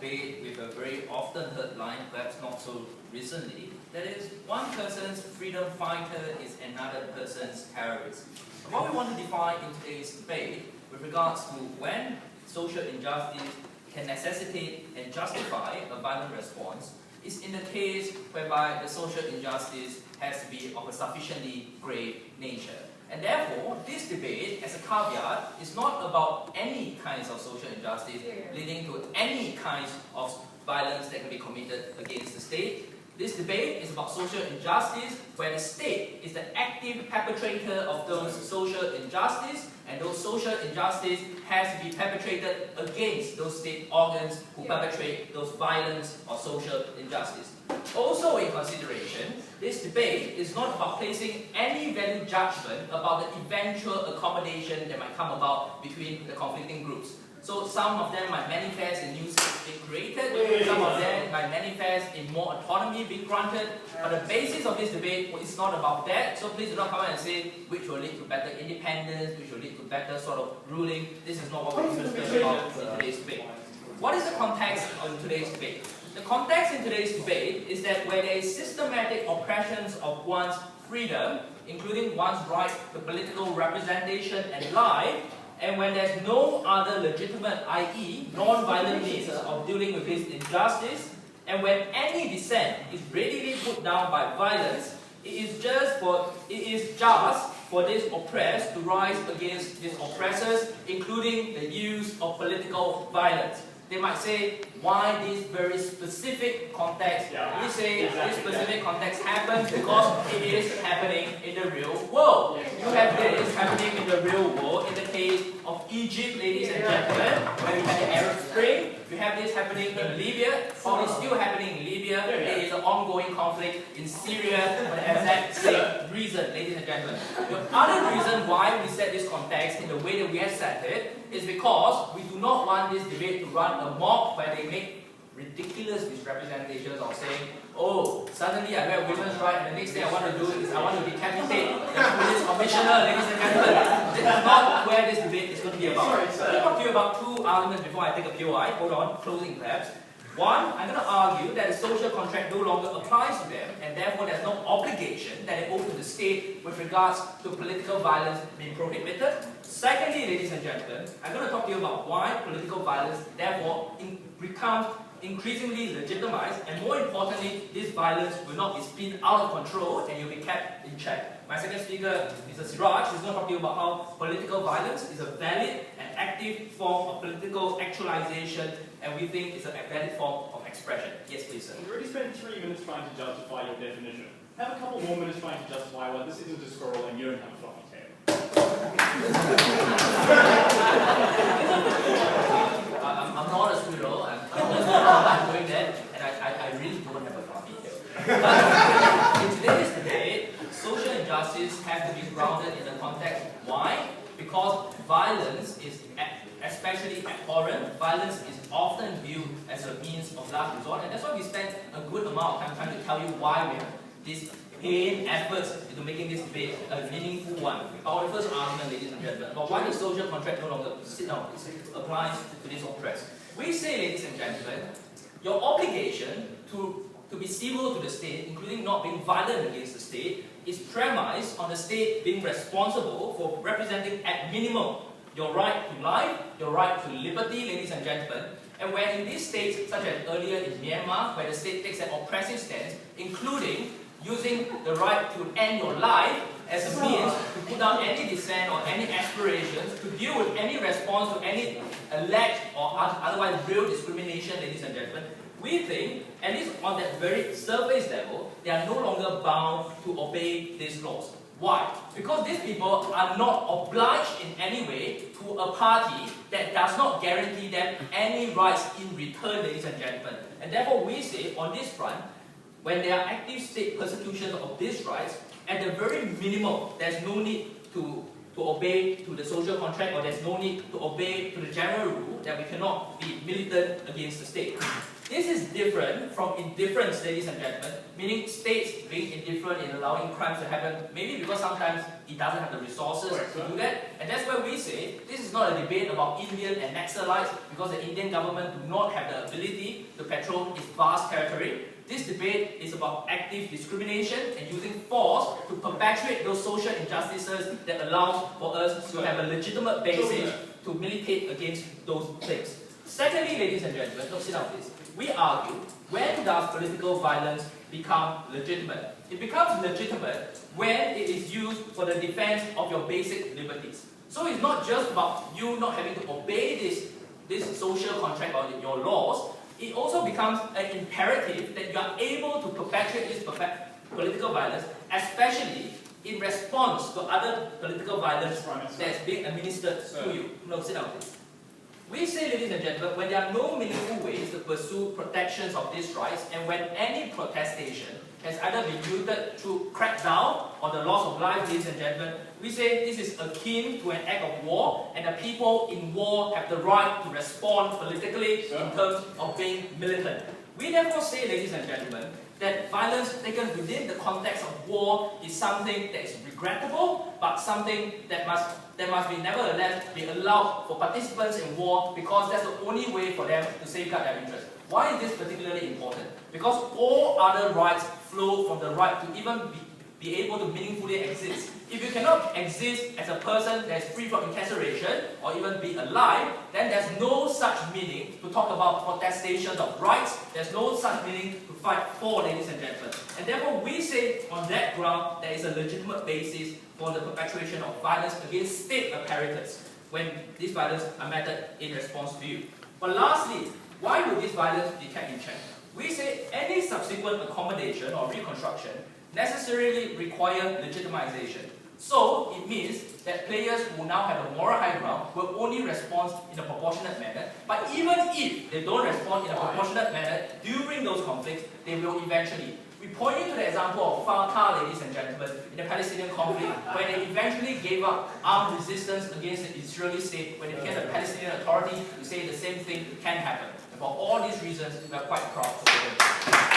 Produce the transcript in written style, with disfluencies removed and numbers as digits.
debate with a very often heard line, perhaps not so recently, that is, one person's freedom fighter is another person's terrorist. And what we want to define in today's debate with regards to when social injustice can necessitate and justify a violent response is in the case whereby the social injustice has to be of a sufficiently grave nature. And therefore, this debate, as a caveat, is not about any kinds of social injustice leading to any kinds of violence that can be committed against the state. This debate is about social injustice where the state is the active perpetrator of those social injustices, and those social injustice has to be perpetrated against those state organs who perpetrate those violence or social injustice. Also in consideration, this debate is not about placing any value judgment about the eventual accommodation that might come about between the conflicting groups. So some of them might manifest in new states being created, some of them might manifest in more autonomy being granted, but the basis of this debate is not about that, so please do not come out and say which will lead to better independence, which will lead to better sort of ruling. This is not what we're interested about in today's debate. What is the context of today's debate? The context in today's debate is that where there is systematic oppressions of one's freedom, including one's right to political representation and life, and when there's no other legitimate, i.e. non-violent means of dealing with this injustice, and when any dissent is readily put down by violence, it is just for this oppressed to rise against these oppressors, including the use of political violence. They might say, why this very specific context? We say this specific context happens because it is happening in the real world. You have this happening in the real world in the case of Egypt, ladies and gentlemen, where we had the Arab Spring. We have this happening in Libya, probably still happening in Libya. There is an ongoing conflict in Syria for the exact same reason, ladies and gentlemen. The other reason why we set this context in the way that we have set it is because we do not want this debate to run amok where they make ridiculous misrepresentations of saying, oh, suddenly I wear women's rights and the next thing I want to do is I want to decapitate the police commissioner, ladies and gentlemen. This is not where this debate is going to be about. Let me talk to you about two arguments before I take a POI. Hold on, closing perhaps. One, I'm going to argue that the social contract no longer applies to them, and therefore there's no obligation that they owe to the state with regards to political violence being prohibited. Secondly, ladies and gentlemen, I'm going to talk to you about why political violence therefore becomes increasingly legitimized, and more importantly, this violence will not be spun out of control and you'll be kept in check. My second speaker, Mr. Siraj, is going to talk to you about how political violence is a valid and active form of political actualization, and we think it's a valid form of expression. Yes, please, sir. You've already spent 3 minutes trying to justify your definition. Have a couple more minutes trying to justify why this isn't a squirrel and you don't have a fluffy tail. I'm not a squirrel. I'm doing that, and I really don't have a fluffy tail. In today's debate, social injustice has to be grounded in the context. Why? Because violence is especially abhorrent. Violence is often viewed as a means of last resort, and that's why we spent a good amount of time trying to tell you why we have this pain efforts into making this debate a meaningful one. Our first argument, ladies and gentlemen, about why the social contract no longer applies to this oppressed. We say, ladies and gentlemen, your obligation to be civil to the state, including not being violent against the state, is premised on the state being responsible for representing at minimum your right to life, your right to liberty, ladies and gentlemen. And when in these states, such as earlier in Myanmar, where the state takes an oppressive stance, including using the right to end your life as a means to put down any dissent or any aspirations, to deal with any response to any alleged or otherwise real discrimination, ladies and gentlemen, we think, at least on that very surface level, they are no longer bound to obey these laws. Why? Because these people are not obliged in any way to a party that does not guarantee them any rights in return, ladies and gentlemen. And therefore we say, on this front, when there are active state persecutions of these rights, at the very minimum, there's no need to to obey to the social contract, or there's no need to obey to the general rule that we cannot be militant against the state. This is different from indifference, ladies and gentlemen, meaning states being indifferent in allowing crimes to happen, maybe because sometimes it doesn't have the resources to do that. And that's why we say this is not a debate about Indian and Naxalites, because the Indian government do not have the ability to patrol its vast territory. This debate is about active discrimination and using force to perpetuate those social injustices that allows for us to have a legitimate basis to militate against those things. Secondly, ladies and gentlemen, don't sit down please. We argue, when does political violence become legitimate? It becomes legitimate when it is used for the defense of your basic liberties. So it's not just about you not having to obey this social contract or your laws. It also becomes an imperative that you are able to perpetuate this political violence, especially in response to other political violence that's being administered to you. No, sit down please. We say, ladies and gentlemen, when there are no meaningful ways to pursue protections of these rights, and when any protestation has either been muted through crackdown or the loss of life, ladies and gentlemen, we say this is akin to an act of war, and the people in war have the right to respond politically in terms of being militant. We therefore say, ladies and gentlemen, that violence taken within the context of war is something that is regrettable, but something that must be nevertheless be allowed for participants in war, because that's the only way for them to safeguard their interests. Why is this particularly important? Because all other rights flow from the right to even be able to meaningfully exist. If you cannot exist as a person that is free from incarceration or even be alive, then there's no such meaning to talk about protestations of rights. There's no such meaning to fight for, ladies and gentlemen. And therefore we say on that ground there is a legitimate basis for the perpetration of violence against state apparatus when these violence are meted in response to you. But lastly, why would this violence be kept in check? We say any subsequent accommodation or reconstruction necessarily require legitimization. So it means that players who now have a moral high ground will only respond in a proportionate manner. But even if they don't respond in a proportionate manner during those conflicts, they will eventually. We point you to the example of Fatah, ladies and gentlemen, in the Palestinian conflict, where they eventually gave up armed resistance against the Israeli state, when they became the Palestinian Authority to say the same thing can happen. And for all these reasons, we are quite proud of them.